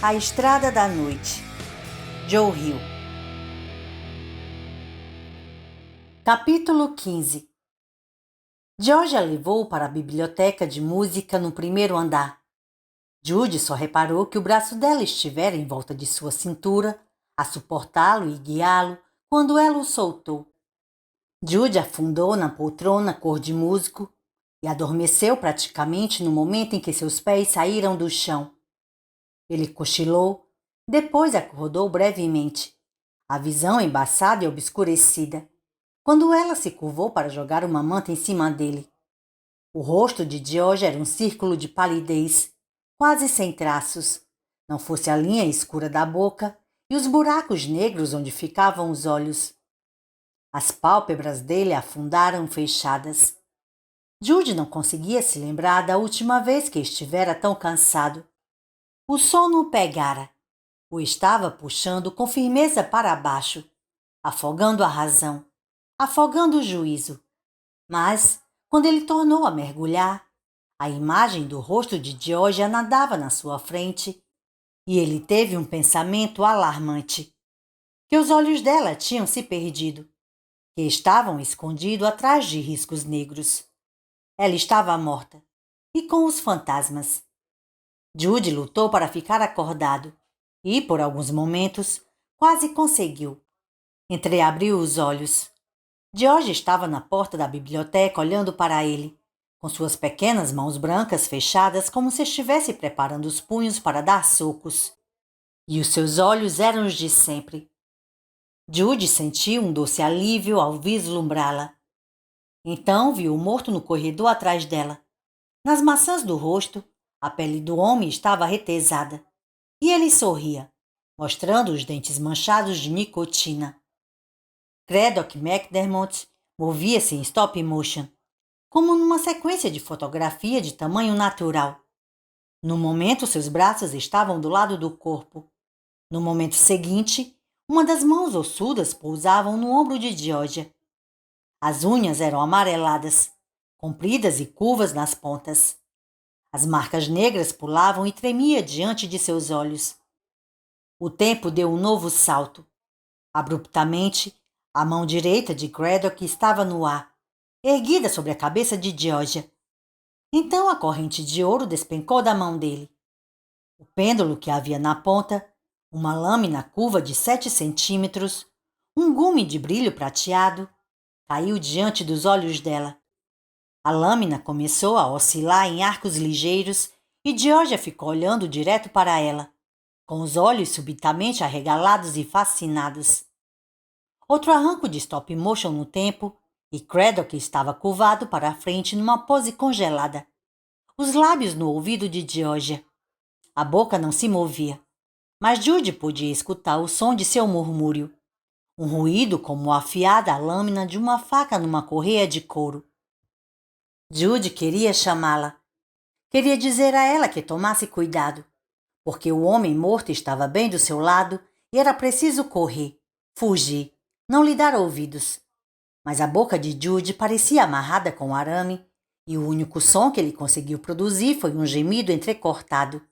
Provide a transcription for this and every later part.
A Estrada da Noite, Joe Hill. Capítulo 15. George a levou para a biblioteca de música no primeiro andar. Judy só reparou que o braço dela estivera em volta de sua cintura, a suportá-lo e guiá-lo quando ela o soltou. Judy afundou na poltrona cor de musgo e adormeceu praticamente no momento em que seus pés saíram do chão. Ele cochilou, depois acordou brevemente, a visão embaçada e obscurecida, quando ela se curvou para jogar uma manta em cima dele. O rosto de George era um círculo de palidez, quase sem traços, não fosse a linha escura da boca e os buracos negros onde ficavam os olhos. As pálpebras dele afundaram fechadas. Judy não conseguia se lembrar da última vez que estivera tão cansado. O sono o pegara. O estava puxando com firmeza para baixo, afogando a razão, afogando o juízo. Mas, quando ele tornou a mergulhar, a imagem do rosto de Georgia nadava na sua frente e ele teve um pensamento alarmante. Que os olhos dela tinham se perdido, que estavam escondidos atrás de riscos negros. Ela estava morta, e com os fantasmas. Judy lutou para ficar acordado e, por alguns momentos, quase conseguiu. Entreabriu os olhos. George estava na porta da biblioteca olhando para ele, com suas pequenas mãos brancas fechadas como se estivesse preparando os punhos para dar socos. E os seus olhos eram os de sempre. Judy sentiu um doce alívio ao vislumbrá-la. Então viu o morto no corredor atrás dela. Nas maçãs do rosto, a pele do homem estava retesada, e ele sorria, mostrando os dentes manchados de nicotina. Craddock McDermott movia-se em stop motion, como numa sequência de fotografia de tamanho natural. No momento, seus braços estavam do lado do corpo. No momento seguinte, uma das mãos ossudas pousavam no ombro de Georgia. As unhas eram amareladas, compridas e curvas nas pontas. As marcas negras pulavam e tremia diante de seus olhos. O tempo deu um novo salto. Abruptamente, a mão direita de Craddock estava no ar, erguida sobre a cabeça de Georgia. Então a corrente de ouro despencou da mão dele. O pêndulo que havia na ponta, uma lâmina curva de 7 centímetros, um gume de brilho prateado, caiu diante dos olhos dela. A lâmina começou a oscilar em arcos ligeiros e Georgia ficou olhando direto para ela, com os olhos subitamente arregalados e fascinados. Outro arranco de stop motion no tempo e Craddock estava curvado para a frente numa pose congelada, os lábios no ouvido de Georgia. A boca não se movia, mas Judy podia escutar o som de seu murmúrio, um ruído como a afiada lâmina de uma faca numa correia de couro. Judy queria chamá-la. Queria dizer a ela que tomasse cuidado, porque o homem morto estava bem do seu lado e era preciso correr, fugir, não lhe dar ouvidos. Mas a boca de Judy parecia amarrada com arame e o único som que ele conseguiu produzir foi um gemido entrecortado.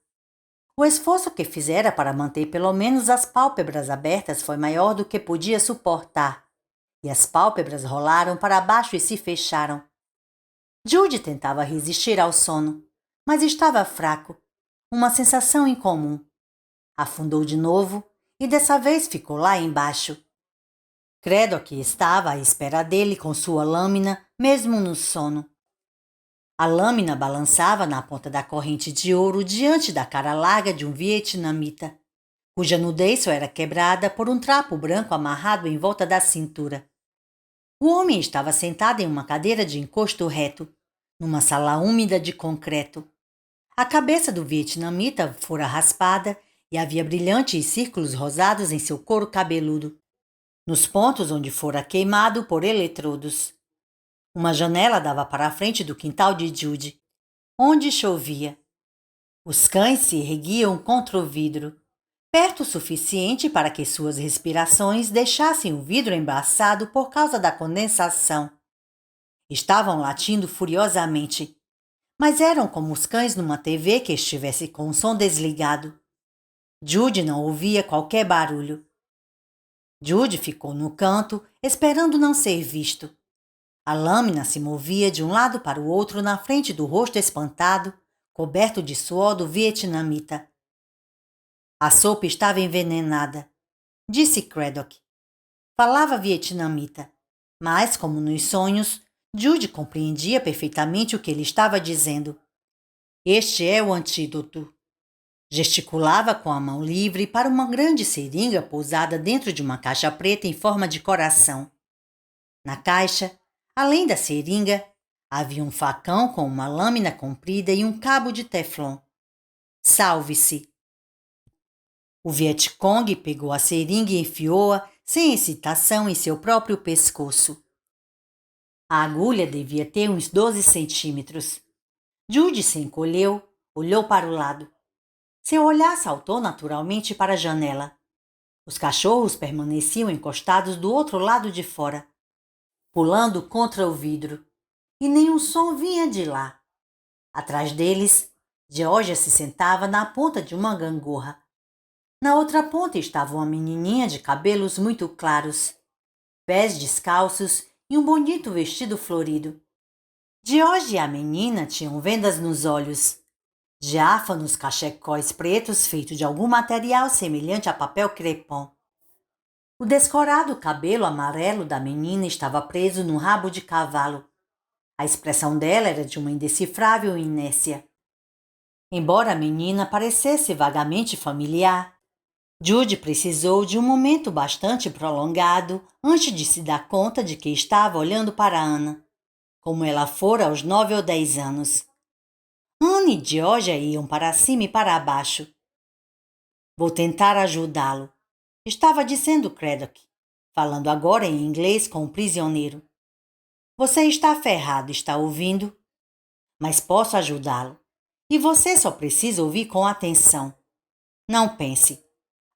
O esforço que fizera para manter pelo menos as pálpebras abertas foi maior do que podia suportar, e as pálpebras rolaram para baixo e se fecharam. Judy tentava resistir ao sono, mas estava fraco, uma sensação incomum. Afundou de novo e dessa vez ficou lá embaixo. Craddock estava à espera dele com sua lâmina, mesmo no sono. A lâmina balançava na ponta da corrente de ouro diante da cara larga de um vietnamita, cuja nudez só era quebrada por um trapo branco amarrado em volta da cintura. O homem estava sentado em uma cadeira de encosto reto, numa sala úmida de concreto. A cabeça do vietnamita fora raspada e havia brilhantes círculos rosados em seu couro cabeludo, nos pontos onde fora queimado por eletrodos. Uma janela dava para a frente do quintal de Judy, onde chovia. Os cães se erguiam contra o vidro, perto o suficiente para que suas respirações deixassem o vidro embaçado por causa da condensação. Estavam latindo furiosamente, mas eram como os cães numa TV que estivesse com o som desligado. Judy não ouvia qualquer barulho. Judy ficou no canto, esperando não ser visto. A lâmina se movia de um lado para o outro na frente do rosto espantado, coberto de suor do vietnamita. A sopa estava envenenada, disse Craddock. Falava vietnamita, mas, como nos sonhos, Judy compreendia perfeitamente o que ele estava dizendo. Este é o antídoto. Gesticulava com a mão livre para uma grande seringa pousada dentro de uma caixa preta em forma de coração. Na caixa, além da seringa, havia um facão com uma lâmina comprida e um cabo de teflon. Salve-se! O Vietcong pegou a seringa e enfiou-a sem excitação em seu próprio pescoço. A agulha devia ter uns 12 centímetros. Judy se encolheu, olhou para o lado. Seu olhar saltou naturalmente para a janela. Os cachorros permaneciam encostados do outro lado de fora, pulando contra o vidro, e nenhum som vinha de lá. Atrás deles, Georgia se sentava na ponta de uma gangorra. Na outra ponta estava uma menininha de cabelos muito claros, pés descalços e um bonito vestido florido. Georgia e a menina tinham vendas nos olhos, diáfanos cachecóis pretos feitos de algum material semelhante a papel crepom. O descorado cabelo amarelo da menina estava preso num rabo de cavalo. A expressão dela era de uma indecifrável inércia. Embora a menina parecesse vagamente familiar, Judy precisou de um momento bastante prolongado antes de se dar conta de que estava olhando para Anna, como ela fora aos 9 ou 10 anos. Anna e Georgia iam para cima e para baixo. Vou tentar ajudá-lo, estava dizendo Craddock, falando agora em inglês com o prisioneiro. Você está ferrado, está ouvindo? Mas posso ajudá-lo. E você só precisa ouvir com atenção. Não pense.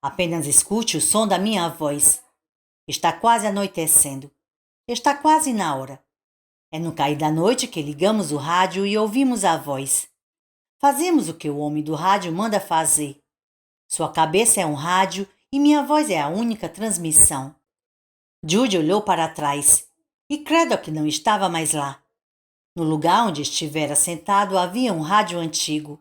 Apenas escute o som da minha voz. Está quase anoitecendo. Está quase na hora. É no cair da noite que ligamos o rádio e ouvimos a voz. Fazemos o que o homem do rádio manda fazer. Sua cabeça é um rádio e minha voz é a única transmissão. Judy olhou para trás e Craddock não estava mais lá. No lugar onde estivera sentado havia um rádio antigo.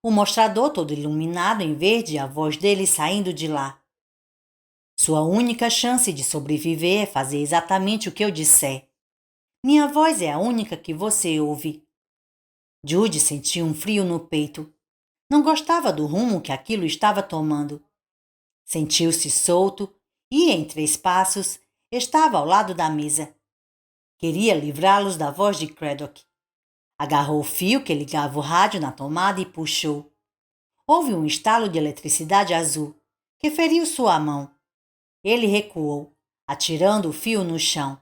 O mostrador todo iluminado em verde e a voz dele saindo de lá. Sua única chance de sobreviver é fazer exatamente o que eu disser. Minha voz é a única que você ouve. Judy sentiu um frio no peito. Não gostava do rumo que aquilo estava tomando. Sentiu-se solto e, em 3 passos, estava ao lado da mesa. Queria livrá-los da voz de Craddock. Agarrou o fio que ligava o rádio na tomada e puxou. Houve um estalo de eletricidade azul, que feriu sua mão. Ele recuou, atirando o fio no chão.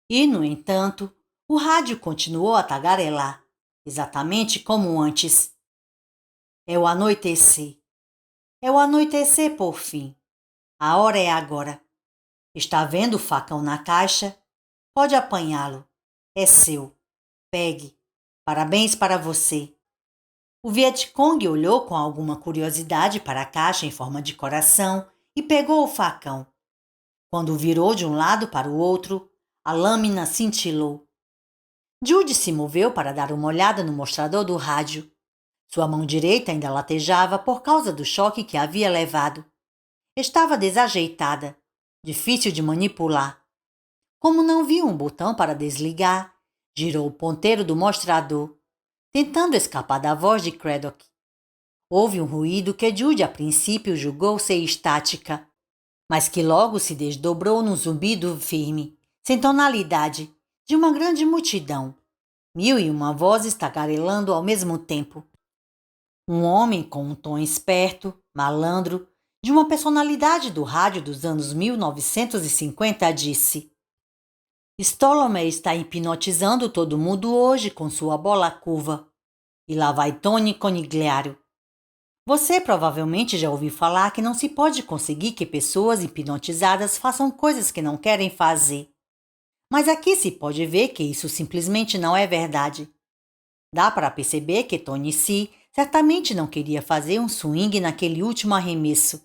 E, no entanto, o rádio continuou a tagarelar, exatamente como antes. É o anoitecer. É o anoitecer por fim. A hora é agora. Está vendo o facão na caixa? Pode apanhá-lo. É seu. Pegue. Parabéns para você. O Vietcong olhou com alguma curiosidade para a caixa em forma de coração e pegou o facão. Quando o virou de um lado para o outro, a lâmina cintilou. Judy se moveu para dar uma olhada no mostrador do rádio. Sua mão direita ainda latejava por causa do choque que havia levado. Estava desajeitada, difícil de manipular. Como não viu um botão para desligar, girou o ponteiro do mostrador, tentando escapar da voz de Craddock. Houve um ruído que Judy a princípio julgou ser estática, mas que logo se desdobrou num zumbido firme, sem tonalidade, de uma grande multidão. 1001 vozes tagarelando ao mesmo tempo. Um homem com um tom esperto, malandro, de uma personalidade do rádio dos anos 1950 disse: Stolomer está hipnotizando todo mundo hoje com sua bola curva. E lá vai Tony Conigliaro. Você provavelmente já ouviu falar que não se pode conseguir que pessoas hipnotizadas façam coisas que não querem fazer. Mas aqui se pode ver que isso simplesmente não é verdade. Dá para perceber que Tony C. Certamente não queria fazer um swing naquele último arremesso.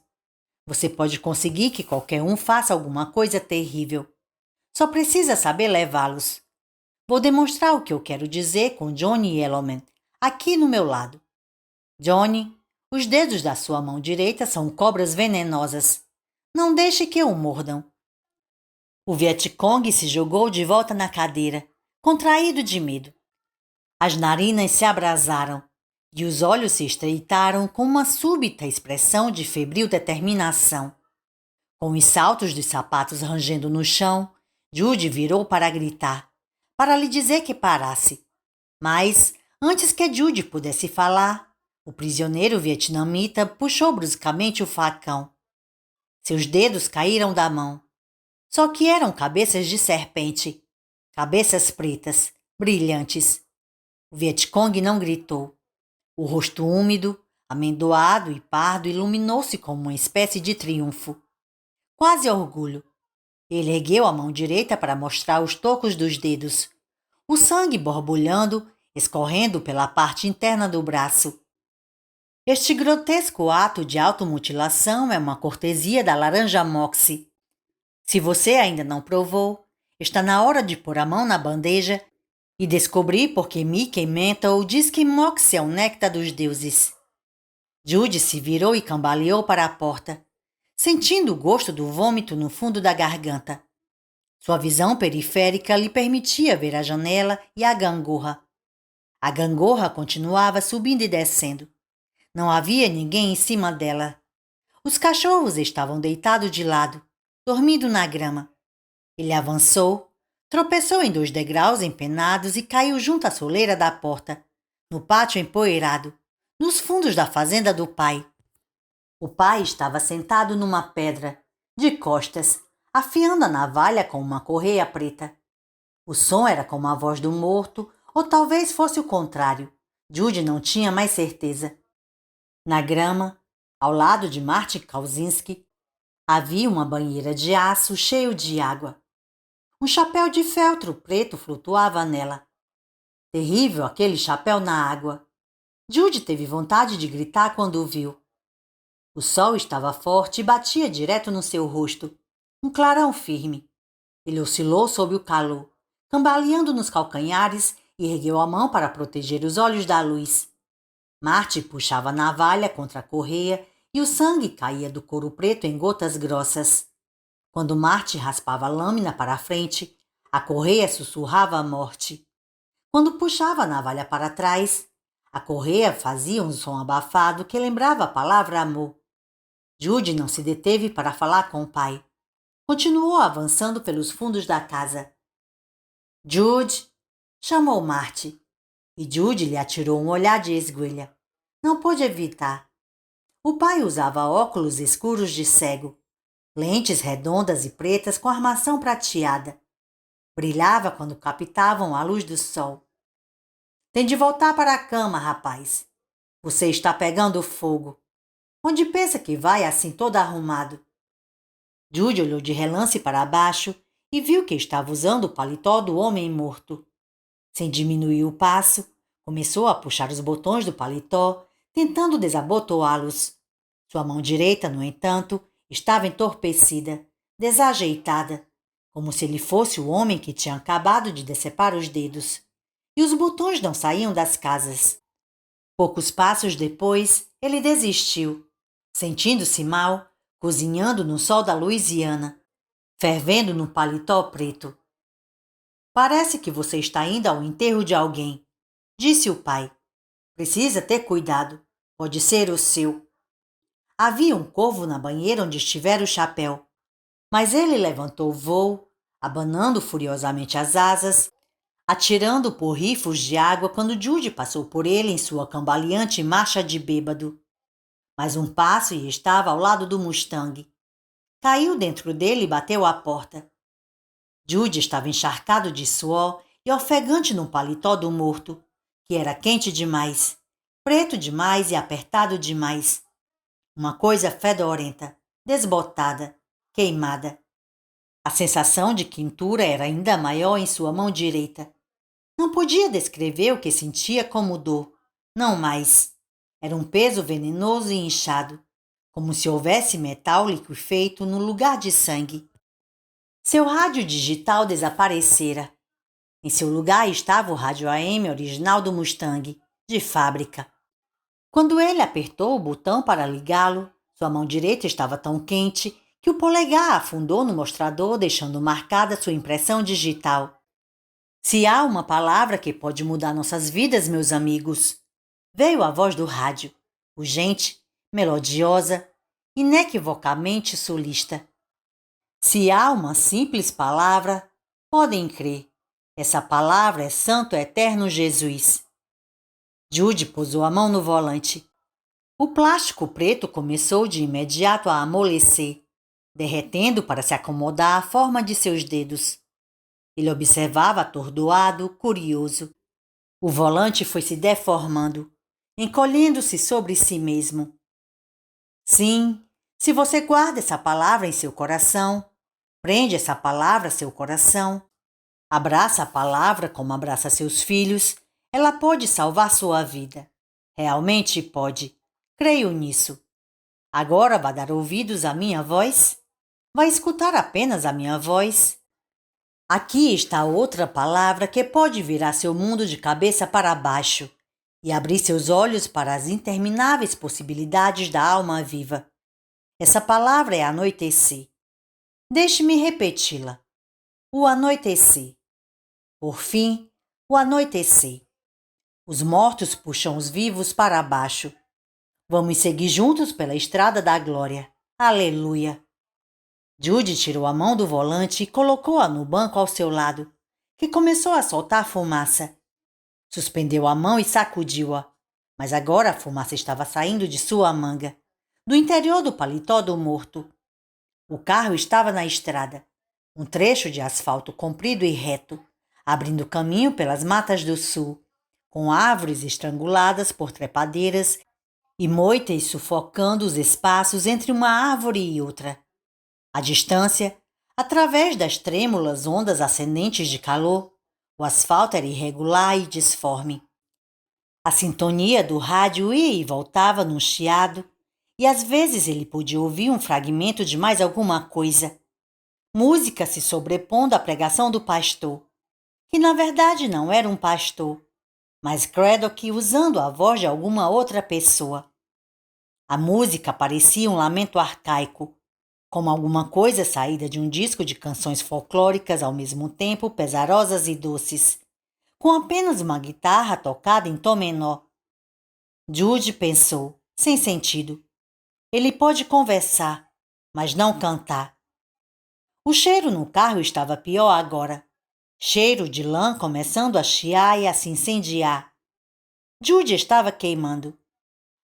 Você pode conseguir que qualquer um faça alguma coisa terrível. Só precisa saber levá-los. Vou demonstrar o que eu quero dizer com Johnny Yellowman, aqui no meu lado. Johnny, os dedos da sua mão direita são cobras venenosas. Não deixe que o mordam. O Vietcong se jogou de volta na cadeira, contraído de medo. As narinas se abrasaram e os olhos se estreitaram com uma súbita expressão de febril determinação. Com os saltos dos sapatos rangendo no chão, Judy virou para gritar, para lhe dizer que parasse. Mas, antes que Judy pudesse falar, o prisioneiro vietnamita puxou bruscamente o facão. Seus dedos caíram da mão. Só que eram cabeças de serpente, cabeças pretas, brilhantes. O Vietcong não gritou. O rosto úmido, amendoado e pardo iluminou-se como uma espécie de triunfo. Quase orgulho. Ele ergueu a mão direita para mostrar os tocos dos dedos. O sangue borbulhando, escorrendo pela parte interna do braço. Este grotesco ato de automutilação é uma cortesia da laranja Moxie. Se você ainda não provou, está na hora de pôr a mão na bandeja e descobrir por que Mickey Mantle diz que Moxie é o néctar dos deuses. Judy se virou e cambaleou para a porta, sentindo o gosto do vômito no fundo da garganta. Sua visão periférica lhe permitia ver a janela e a gangorra. A gangorra continuava subindo e descendo. Não havia ninguém em cima dela. Os cachorros estavam deitados de lado, dormindo na grama. Ele avançou, tropeçou em 2 degraus empenados e caiu junto à soleira da porta, no pátio empoeirado, nos fundos da fazenda do pai. O pai estava sentado numa pedra, de costas, afiando a navalha com uma correia preta. O som era como a voz do morto, ou talvez fosse o contrário. Judy não tinha mais certeza. Na grama, ao lado de Martin Kauzinski, havia uma banheira de aço cheio de água. Um chapéu de feltro preto flutuava nela. Terrível aquele chapéu na água. Judy teve vontade de gritar quando o viu. O sol estava forte e batia direto no seu rosto, um clarão firme. Ele oscilou sob o calor, cambaleando nos calcanhares e ergueu a mão para proteger os olhos da luz. Marty puxava a navalha contra a correia e o sangue caía do couro preto em gotas grossas. Quando Marty raspava a lâmina para a frente, a correia sussurrava a morte. Quando puxava a navalha para trás, a correia fazia um som abafado que lembrava a palavra amor. Judy não se deteve para falar com o pai. Continuou avançando pelos fundos da casa. Judy! Chamou Marty. E Judy lhe atirou um olhar de esguelha. Não pôde evitar. O pai usava óculos escuros de cego, lentes redondas e pretas com armação prateada. Brilhava quando captavam a luz do sol. Tem de voltar para a cama, rapaz. Você está pegando fogo. Onde pensa que vai assim todo arrumado? Judy olhou de relance para baixo e viu que estava usando o paletó do homem morto. Sem diminuir o passo, começou a puxar os botões do paletó, tentando desabotoá-los. Sua mão direita, no entanto, estava entorpecida, desajeitada, como se ele fosse o homem que tinha acabado de decepar os dedos. E os botões não saíam das casas. Poucos passos depois, ele desistiu, sentindo-se mal, cozinhando no sol da Louisiana, fervendo num paletó preto. Parece que você está indo ao enterro de alguém, disse o pai. Precisa ter cuidado, pode ser o seu. Havia um corvo na banheira onde estivera o chapéu, mas ele levantou o vôo, abanando furiosamente as asas, atirando por rifos de água quando Judy passou por ele em sua cambaleante marcha de bêbado. Mais um passo e estava ao lado do Mustang. Caiu dentro dele e bateu à porta. Judy estava encharcado de suor e ofegante num paletó do morto, que era quente demais, preto demais e apertado demais. Uma coisa fedorenta, desbotada, queimada. A sensação de quentura era ainda maior em sua mão direita. Não podia descrever o que sentia como dor, não mais. Era um peso venenoso e inchado, como se houvesse metal liquefeito no lugar de sangue. Seu rádio digital desaparecera. Em seu lugar estava o rádio AM original do Mustang, de fábrica. Quando ele apertou o botão para ligá-lo, sua mão direita estava tão quente que o polegar afundou no mostrador, deixando marcada sua impressão digital. Se há uma palavra que pode mudar nossas vidas, meus amigos, veio a voz do rádio, urgente, melodiosa, inequivocamente solista. Se há uma simples palavra, podem crer, essa palavra é Santo Eterno Jesus. Jude pousou a mão no volante. O plástico preto começou de imediato a amolecer, derretendo para se acomodar à forma de seus dedos. Ele observava atordoado, curioso. O volante foi se deformando, encolhendo-se sobre si mesmo. Sim, se você guarda essa palavra em seu coração, prende essa palavra a seu coração, abraça a palavra como abraça seus filhos, ela pode salvar sua vida. Realmente pode. Creio nisso. Agora vai dar ouvidos à minha voz? Vai escutar apenas a minha voz? Aqui está outra palavra que pode virar seu mundo de cabeça para baixo e abrir seus olhos para as intermináveis possibilidades da alma viva. Essa palavra é anoitecer. Deixe-me repeti-la. O anoitecer. Por fim, o anoitecer. Os mortos puxam os vivos para baixo. Vamos seguir juntos pela estrada da glória. Aleluia! Jude tirou a mão do volante e colocou-a no banco ao seu lado, que começou a soltar fumaça. Suspendeu a mão e sacudiu-a, mas agora a fumaça estava saindo de sua manga, do interior do paletó do morto. O carro estava na estrada, um trecho de asfalto comprido e reto, abrindo caminho pelas matas do sul, com árvores estranguladas por trepadeiras e moitas sufocando os espaços entre uma árvore e outra. À distância, através das trêmulas ondas ascendentes de calor, o asfalto era irregular e disforme. A sintonia do rádio ia e voltava num chiado, e às vezes ele podia ouvir um fragmento de mais alguma coisa. Música se sobrepondo à pregação do pastor, que na verdade não era um pastor, mas Craddock usando a voz de alguma outra pessoa. A música parecia um lamento arcaico, como alguma coisa saída de um disco de canções folclóricas ao mesmo tempo pesarosas e doces, com apenas uma guitarra tocada em tom menor. Jude pensou, sem sentido. Ele pode conversar, mas não cantar. O cheiro no carro estava pior agora. Cheiro de lã começando a chiar e a se incendiar. Jude estava queimando.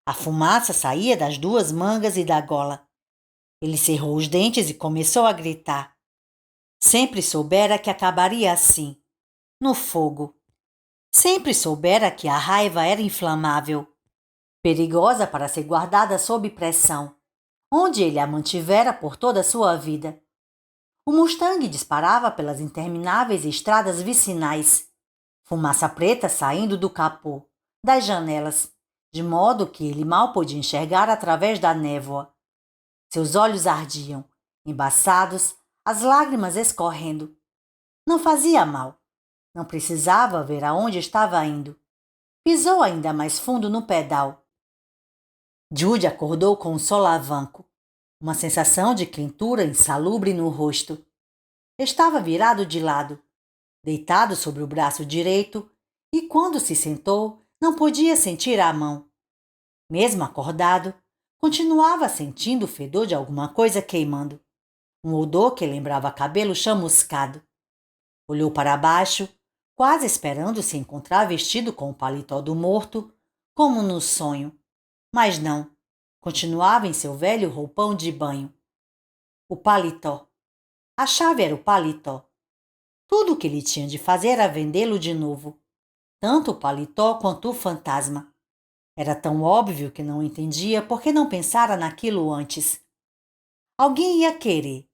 A fumaça saía das duas mangas e da gola. Ele cerrou os dentes e começou a gritar. Sempre soubera que acabaria assim, no fogo. Sempre soubera que a raiva era inflamável, perigosa para ser guardada sob pressão, onde ele a mantivera por toda a sua vida. O Mustang disparava pelas intermináveis estradas vicinais, fumaça preta saindo do capô, das janelas, de modo que ele mal podia enxergar através da névoa. Seus olhos ardiam, embaçados, as lágrimas escorrendo. Não fazia mal. Não precisava ver aonde estava indo. Pisou ainda mais fundo no pedal. Jude acordou com um solavanco, uma sensação de quentura insalubre no rosto. Estava virado de lado, deitado sobre o braço direito, e quando se sentou, não podia sentir a mão. Mesmo acordado, continuava sentindo o fedor de alguma coisa queimando, um odor que lembrava cabelo chamuscado. Olhou para baixo, quase esperando se encontrar vestido com o paletó do morto, como no sonho. Mas não, continuava em seu velho roupão de banho. O paletó. A chave era o paletó. Tudo o que ele tinha de fazer era vendê-lo de novo, tanto o paletó quanto o fantasma. Era tão óbvio que não entendia por que não pensara naquilo antes. Alguém ia querer.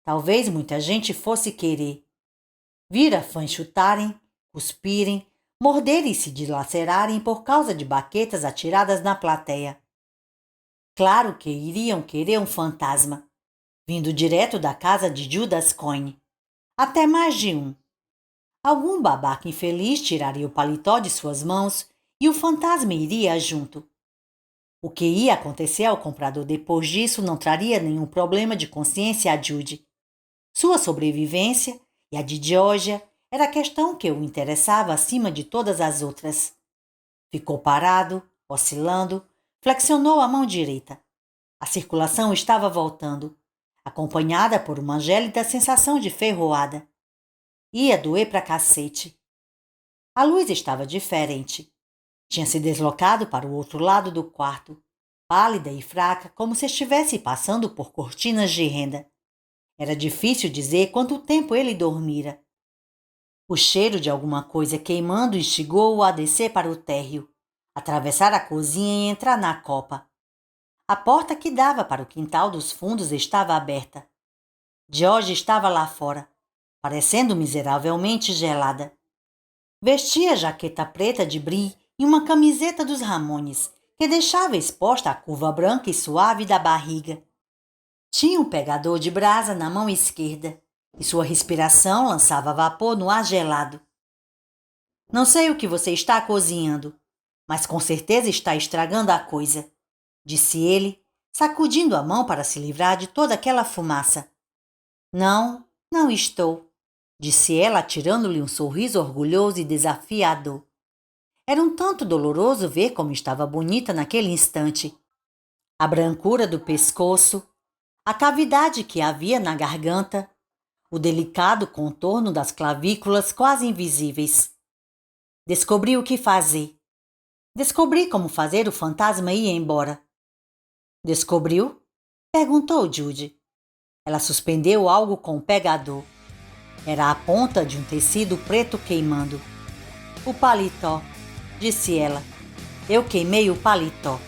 Talvez muita gente fosse querer. Vira fãs chutarem, cuspirem, morderem e se dilacerarem por causa de baquetas atiradas na plateia. Claro que iriam querer um fantasma, vindo direto da casa de Judas Coin. Até mais de um. Algum babaca infeliz tiraria o paletó de suas mãos e o fantasma iria junto. O que ia acontecer ao comprador depois disso não traria nenhum problema de consciência a Judy. Sua sobrevivência e a de Georgia era a questão que o interessava acima de todas as outras. Ficou parado, oscilando, flexionou a mão direita. A circulação estava voltando, acompanhada por uma gélida sensação de ferroada. Ia doer pra cacete. A luz estava diferente. Tinha se deslocado para o outro lado do quarto, pálida e fraca, como se estivesse passando por cortinas de renda. Era difícil dizer quanto tempo ele dormira. O cheiro de alguma coisa queimando instigou-o a descer para o térreo, atravessar a cozinha e entrar na copa. A porta que dava para o quintal dos fundos estava aberta. George estava lá fora, parecendo miseravelmente gelada. Vestia jaqueta preta de brie e uma camiseta dos Ramones, que deixava exposta a curva branca e suave da barriga. Tinha um pegador de brasa na mão esquerda, e sua respiração lançava vapor no ar gelado. Não sei o que você está cozinhando, mas com certeza está estragando a coisa, disse ele, sacudindo a mão para se livrar de toda aquela fumaça. Não, não estou, disse ela, tirando-lhe um sorriso orgulhoso e desafiador. Era um tanto doloroso ver como estava bonita naquele instante. A brancura do pescoço, a cavidade que havia na garganta, o delicado contorno das clavículas quase invisíveis. Descobri o que fazer. Descobri como fazer o fantasma ir embora. Descobriu? Perguntou Judy. Ela suspendeu algo com o pegador. Era a ponta de um tecido preto queimando. O paletó, disse ela. Eu queimei o paletó.